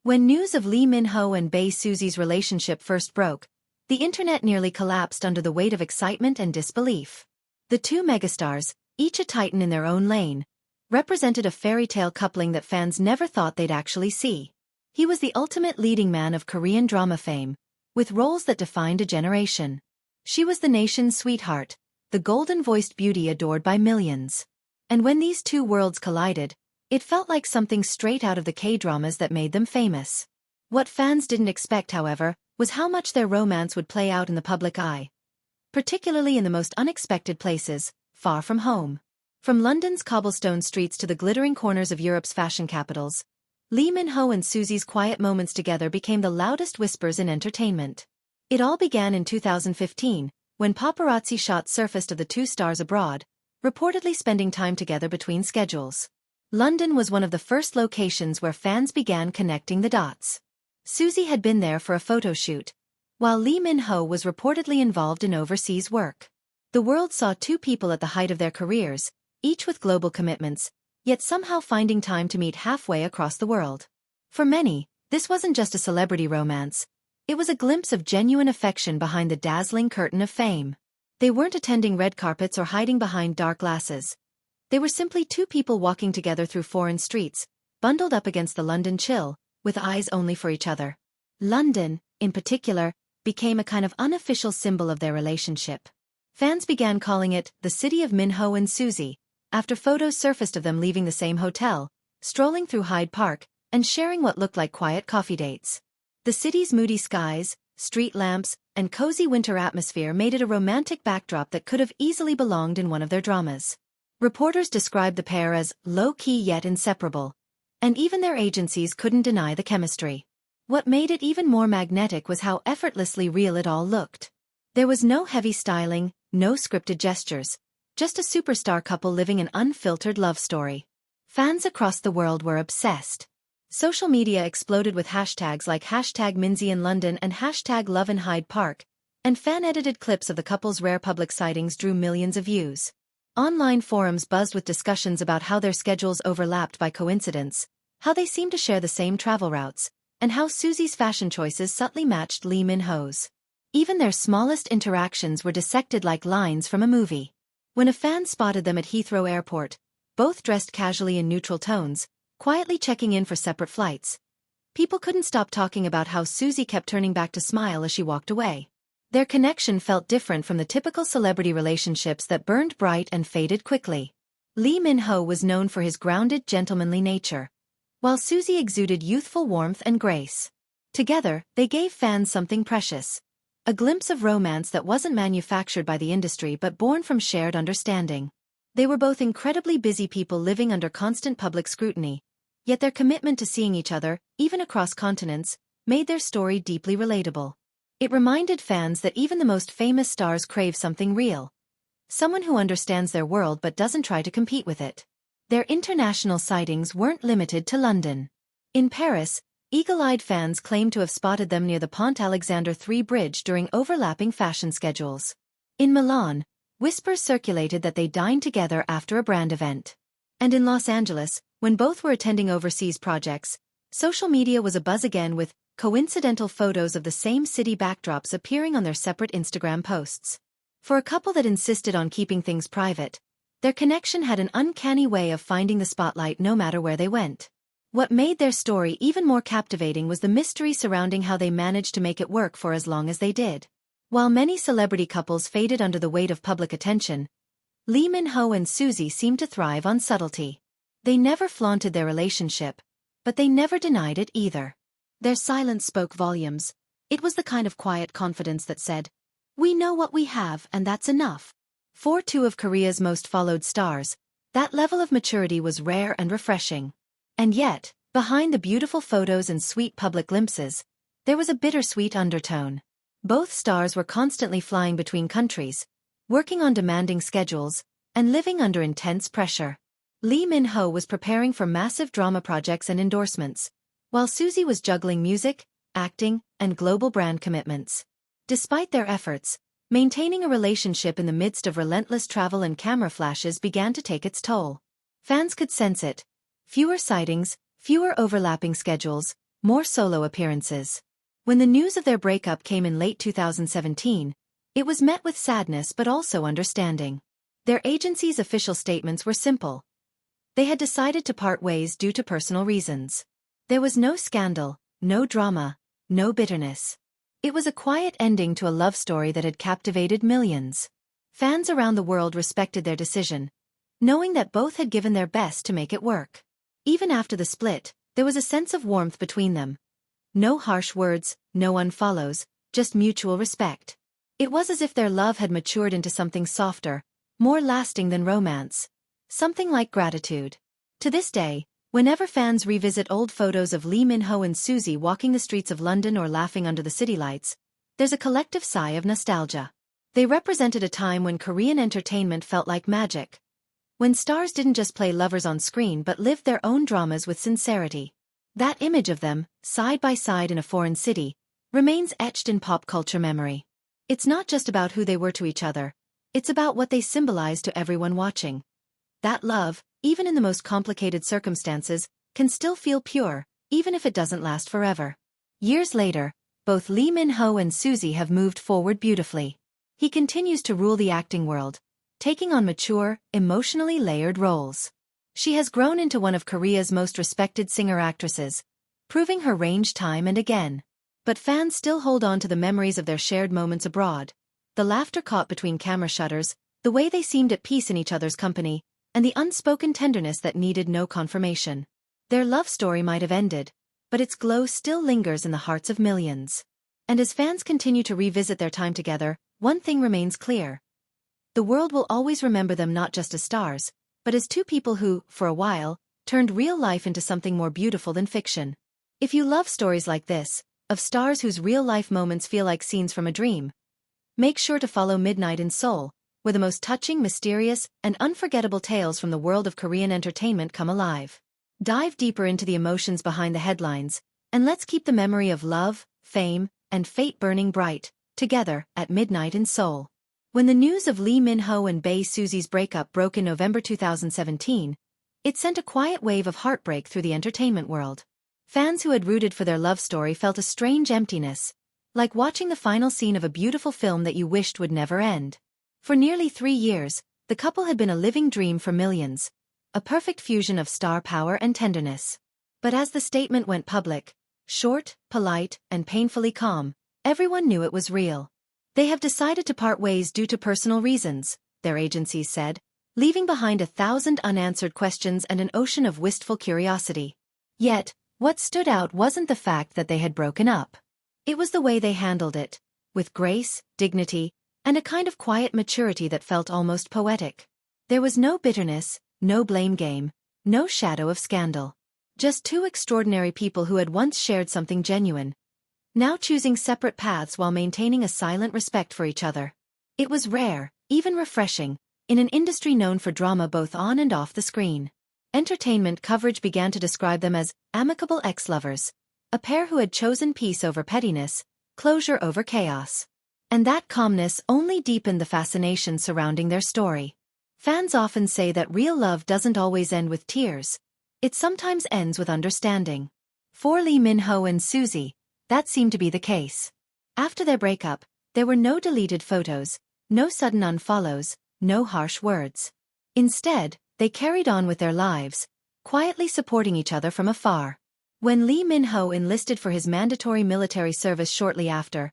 When news of Min-ho and Bae Suzy's relationship first broke, the internet nearly collapsed under the weight of excitement and disbelief. The two megastars, each a titan in their own lane, represented a fairy tale coupling that fans never thought they'd actually see. He was the ultimate leading man of Korean drama fame, with roles that defined a generation. She was the nation's sweetheart, the golden-voiced beauty adored by millions. And when these two worlds collided, it felt like something straight out of the K-dramas that made them famous. What fans didn't expect, however, was how much their romance would play out in the public eye, particularly in the most unexpected places, far from home. From London's cobblestone streets to the glittering corners of Europe's fashion capitals, Min-ho and Suzy's quiet moments together became the loudest whispers in entertainment. It all began in 2015, when paparazzi shots surfaced of the two stars abroad, reportedly spending time together between schedules. London was one of the first locations where fans began connecting the dots. Suzy had been there for a photo shoot, while Min-ho was reportedly involved in overseas work. The world saw two people at the height of their careers, each with global commitments, yet somehow finding time to meet halfway across the world. For many, this wasn't just a celebrity romance. It was a glimpse of genuine affection behind the dazzling curtain of fame. They weren't attending red carpets or hiding behind dark glasses. They were simply two people walking together through foreign streets, bundled up against the London chill, with eyes only for each other. London, in particular, became a kind of unofficial symbol of their relationship. Fans began calling it the city of Min-ho and Suzy, after photos surfaced of them leaving the same hotel, strolling through Hyde Park, and sharing what looked like quiet coffee dates. The city's moody skies, street lamps, and cozy winter atmosphere made it a romantic backdrop that could have easily belonged in one of their dramas. Reporters described the pair as low-key yet inseparable, and even their agencies couldn't deny the chemistry. What made it even more magnetic was how effortlessly real it all looked. There was no heavy styling, no scripted gestures, just a superstar couple living an unfiltered love story. Fans across the world were obsessed. Social media exploded with hashtags like #MinzyInLondon and #LoveInHyde Park, and fan-edited clips of the couple's rare public sightings drew millions of views. Online forums buzzed with discussions about how their schedules overlapped by coincidence, how they seemed to share the same travel routes, and how Suzy's fashion choices subtly matched Min-ho's. Even their smallest interactions were dissected like lines from a movie. When a fan spotted them at Heathrow Airport, both dressed casually in neutral tones, quietly checking in for separate flights, people couldn't stop talking about how Suzy kept turning back to smile as she walked away. Their connection felt different from the typical celebrity relationships that burned bright and faded quickly. Min-ho was known for his grounded, gentlemanly nature, while Suzy exuded youthful warmth and grace. Together, they gave fans something precious, a glimpse of romance that wasn't manufactured by the industry but born from shared understanding. They were both incredibly busy people living under constant public scrutiny, yet their commitment to seeing each other, even across continents, made their story deeply relatable. It reminded fans that even the most famous stars crave something real. Someone who understands their world but doesn't try to compete with it. Their international sightings weren't limited to London. In Paris, eagle-eyed fans claimed to have spotted them near the Pont Alexandre III bridge during overlapping fashion schedules. In Milan, whispers circulated that they dined together after a brand event. And in Los Angeles, when both were attending overseas projects, social media was abuzz again with coincidental photos of the same city backdrops appearing on their separate Instagram posts. For a couple that insisted on keeping things private, their connection had an uncanny way of finding the spotlight no matter where they went. What made their story even more captivating was the mystery surrounding how they managed to make it work for as long as they did. While many celebrity couples faded under the weight of public attention, Min-ho and Suzy seemed to thrive on subtlety. They never flaunted their relationship, but they never denied it either. Their silence spoke volumes. It was the kind of quiet confidence that said, "We know what we have and that's enough." For two of Korea's most followed stars, that level of maturity was rare and refreshing. And yet, behind the beautiful photos and sweet public glimpses, there was a bittersweet undertone. Both stars were constantly flying between countries, working on demanding schedules, and living under intense pressure. Min-ho was preparing for massive drama projects and endorsements, while Suzy was juggling music, acting, and global brand commitments. Despite their efforts, maintaining a relationship in the midst of relentless travel and camera flashes began to take its toll. Fans could sense it. Fewer sightings, fewer overlapping schedules, more solo appearances. When the news of their breakup came in late 2017, it was met with sadness but also understanding. Their agency's official statements were simple. They had decided to part ways due to personal reasons. There was no scandal, no drama, no bitterness. It was a quiet ending to a love story that had captivated millions. Fans around the world respected their decision, knowing that both had given their best to make it work. Even after the split, there was a sense of warmth between them. No harsh words, no unfollows, just mutual respect. It was as if their love had matured into something softer, more lasting than romance. Something like gratitude. To this day, whenever fans revisit old photos of Min-ho and Suzy walking the streets of London or laughing under the city lights, there's a collective sigh of nostalgia. They represented a time when Korean entertainment felt like magic. When stars didn't just play lovers on screen but lived their own dramas with sincerity. That image of them, side by side in a foreign city, remains etched in pop culture memory. It's not just about who they were to each other, it's about what they symbolized to everyone watching. That love, even in the most complicated circumstances, can still feel pure, even if it doesn't last forever. Years later, both Min-ho and Suzy have moved forward beautifully. He continues to rule the acting world, taking on mature, emotionally layered roles. She has grown into one of Korea's most respected singer-actresses, proving her range time and again. But fans still hold on to the memories of their shared moments abroad, the laughter caught between camera shutters, the way they seemed at peace in each other's company, and the unspoken tenderness that needed no confirmation. Their love story might have ended, but its glow still lingers in the hearts of millions. And as fans continue to revisit their time together, one thing remains clear. The world will always remember them not just as stars, but as two people who, for a while, turned real life into something more beautiful than fiction. If you love stories like this, of stars whose real-life moments feel like scenes from a dream, make sure to follow Midnight in Seoul, where the most touching, mysterious, and unforgettable tales from the world of Korean entertainment come alive. Dive deeper into the emotions behind the headlines, and let's keep the memory of love, fame, and fate burning bright, together, at Midnight in Seoul. When the news of Min-ho and Bae Suzy's breakup broke in November 2017, it sent a quiet wave of heartbreak through the entertainment world. Fans who had rooted for their love story felt a strange emptiness, like watching the final scene of a beautiful film that you wished would never end. For nearly 3 years, the couple had been a living dream for millions, a perfect fusion of star power and tenderness. But as the statement went public, short, polite, and painfully calm, everyone knew it was real. They have decided to part ways due to personal reasons, their agencies said, leaving behind 1,000 unanswered questions and an ocean of wistful curiosity. Yet, what stood out wasn't the fact that they had broken up. It was the way they handled it, with grace, dignity, and a kind of quiet maturity that felt almost poetic. There was no bitterness, no blame game, no shadow of scandal. Just two extraordinary people who had once shared something genuine, now choosing separate paths while maintaining a silent respect for each other. It was rare, even refreshing, in an industry known for drama both on and off the screen. Entertainment coverage began to describe them as amicable ex-lovers, a pair who had chosen peace over pettiness, closure over chaos. And that calmness only deepened the fascination surrounding their story. Fans often say that real love doesn't always end with tears. It sometimes ends with understanding. For Min-ho and Suzy, that seemed to be the case. After their breakup, there were no deleted photos, no sudden unfollows, no harsh words. Instead, they carried on with their lives, quietly supporting each other from afar. When Min-ho enlisted for his mandatory military service shortly after,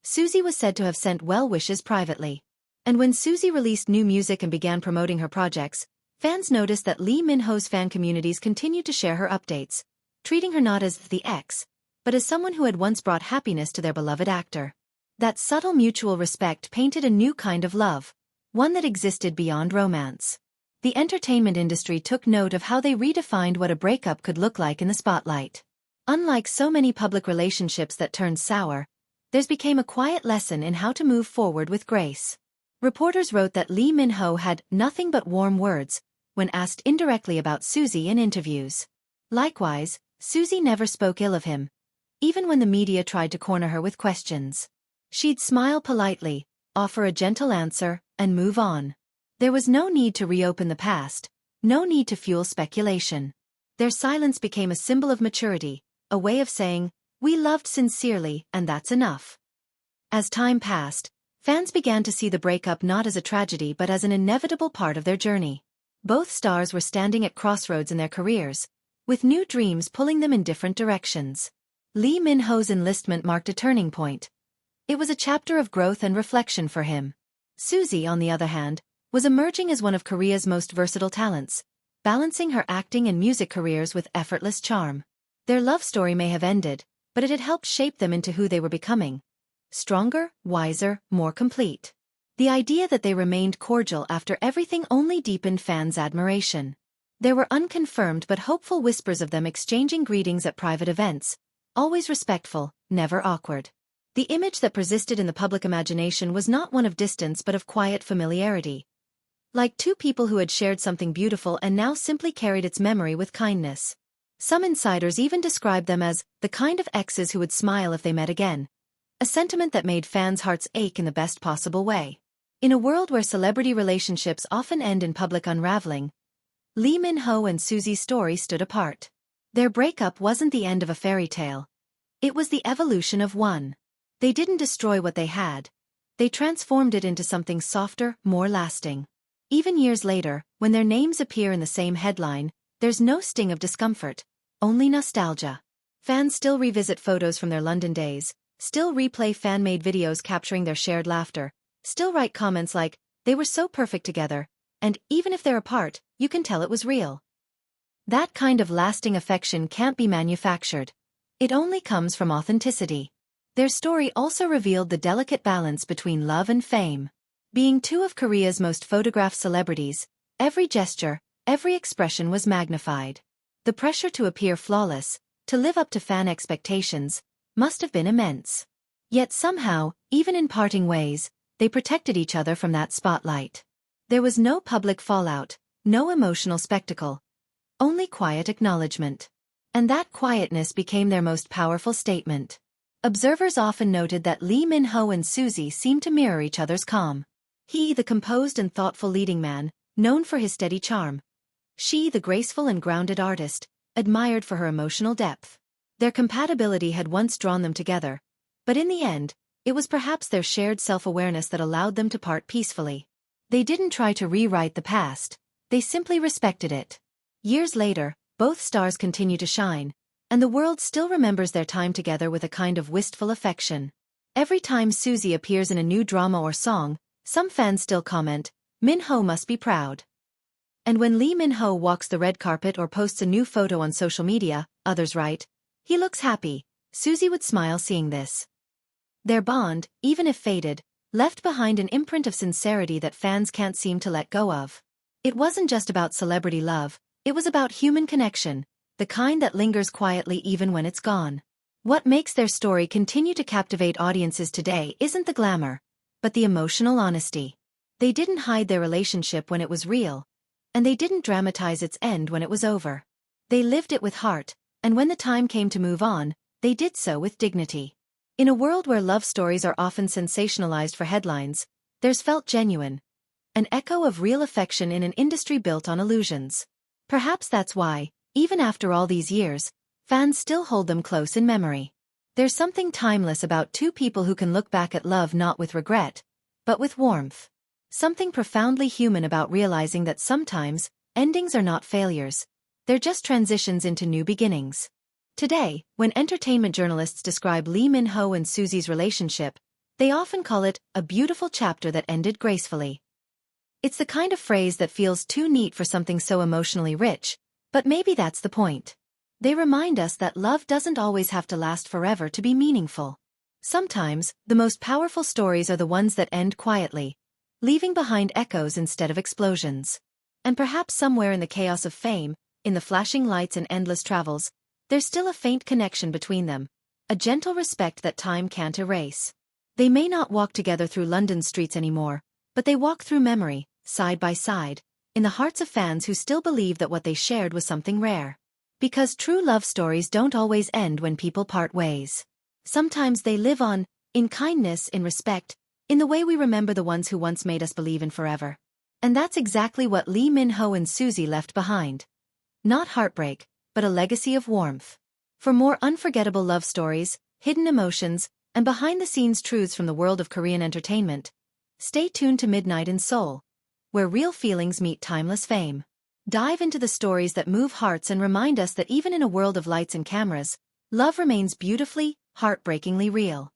Suzy was said to have sent well wishes privately. And when Suzy released new music and began promoting her projects, fans noticed that Min-ho's fan communities continued to share her updates, treating her not as the ex, but as someone who had once brought happiness to their beloved actor. That subtle mutual respect painted a new kind of love, one that existed beyond romance. The entertainment industry took note of how they redefined what a breakup could look like in the spotlight. Unlike so many public relationships that turned sour, theirs became a quiet lesson in how to move forward with grace. Reporters wrote that Min-ho had nothing but warm words when asked indirectly about Suzy in interviews. Likewise, Suzy never spoke ill of him, even when the media tried to corner her with questions. She'd smile politely, offer a gentle answer, and move on. There was no need to reopen the past, no need to fuel speculation. Their silence became a symbol of maturity, a way of saying, "We loved sincerely, and that's enough." As time passed, fans began to see the breakup not as a tragedy but as an inevitable part of their journey. Both stars were standing at crossroads in their careers, with new dreams pulling them in different directions. Lee Min-ho's enlistment marked a turning point. It was a chapter of growth and reflection for him. Suzy, on the other hand, was emerging as one of Korea's most versatile talents, balancing her acting and music careers with effortless charm. Their love story may have ended, but it had helped shape them into who they were becoming. Stronger, wiser, more complete. The idea that they remained cordial after everything only deepened fans' admiration. There were unconfirmed but hopeful whispers of them exchanging greetings at private events, always respectful, never awkward. The image that persisted in the public imagination was not one of distance but of quiet familiarity. Like two people who had shared something beautiful and now simply carried its memory with kindness. Some insiders even described them as the kind of exes who would smile if they met again. A sentiment that made fans' hearts ache in the best possible way. In a world where celebrity relationships often end in public unraveling, Lee Min-ho and Suzy's story stood apart. Their breakup wasn't the end of a fairy tale. It was the evolution of one. They didn't destroy what they had. They transformed it into something softer, more lasting. Even years later, when their names appear in the same headline, there's no sting of discomfort, only nostalgia. Fans still revisit photos from their London days, still replay fan-made videos capturing their shared laughter, still write comments like, "They were so perfect together," and even if they're apart, you can tell it was real. That kind of lasting affection can't be manufactured. It only comes from authenticity. Their story also revealed the delicate balance between love and fame. Being two of Korea's most photographed celebrities, every gesture, every expression was magnified. The pressure to appear flawless, to live up to fan expectations, must have been immense. Yet somehow, even in parting ways, they protected each other from that spotlight. There was no public fallout, no emotional spectacle, only quiet acknowledgement. And that quietness became their most powerful statement. Observers often noted that Lee Min-ho and Suzy seemed to mirror each other's calm. He, the composed and thoughtful leading man, known for his steady charm. She, the graceful and grounded artist, admired for her emotional depth. Their compatibility had once drawn them together, but in the end, it was perhaps their shared self-awareness that allowed them to part peacefully. They didn't try to rewrite the past, they simply respected it. Years later, both stars continue to shine, and the world still remembers their time together with a kind of wistful affection. Every time Suzy appears in a new drama or song, some fans still comment, "Min-ho must be proud." And when Lee Min-ho walks the red carpet or posts a new photo on social media, others write, "He looks happy." Suzy would smile seeing this. Their bond, even if faded, left behind an imprint of sincerity that fans can't seem to let go of. It wasn't just about celebrity love, it was about human connection, the kind that lingers quietly even when it's gone. What makes their story continue to captivate audiences today isn't the glamour, but the emotional honesty. They didn't hide their relationship when it was real, and they didn't dramatize its end when it was over. They lived it with heart, and when the time came to move on, they did so with dignity. In a world where love stories are often sensationalized for headlines, theirs felt genuine, an echo of real affection in an industry built on illusions. Perhaps that's why, even after all these years, fans still hold them close in memory. There's something timeless about two people who can look back at love not with regret, but with warmth. Something profoundly human about realizing that sometimes, endings are not failures, they're just transitions into new beginnings. Today, when entertainment journalists describe Lee Min-ho and Suzy's relationship, they often call it a beautiful chapter that ended gracefully. It's the kind of phrase that feels too neat for something so emotionally rich, but maybe that's the point. They remind us that love doesn't always have to last forever to be meaningful. Sometimes, the most powerful stories are the ones that end quietly, leaving behind echoes instead of explosions. And perhaps somewhere in the chaos of fame, in the flashing lights and endless travels, there's still a faint connection between them, a gentle respect that time can't erase. They may not walk together through London's streets anymore, but they walk through memory, side by side, in the hearts of fans who still believe that what they shared was something rare. Because true love stories don't always end when people part ways. Sometimes they live on, in kindness, in respect, in the way we remember the ones who once made us believe in forever. And that's exactly what Lee Min-ho and Suzy left behind. Not heartbreak, but a legacy of warmth. For more unforgettable love stories, hidden emotions, and behind-the-scenes truths from the world of Korean entertainment, stay tuned to Midnight in Seoul, where real feelings meet timeless fame. Dive into the stories that move hearts and remind us that even in a world of lights and cameras, love remains beautifully, heartbreakingly real.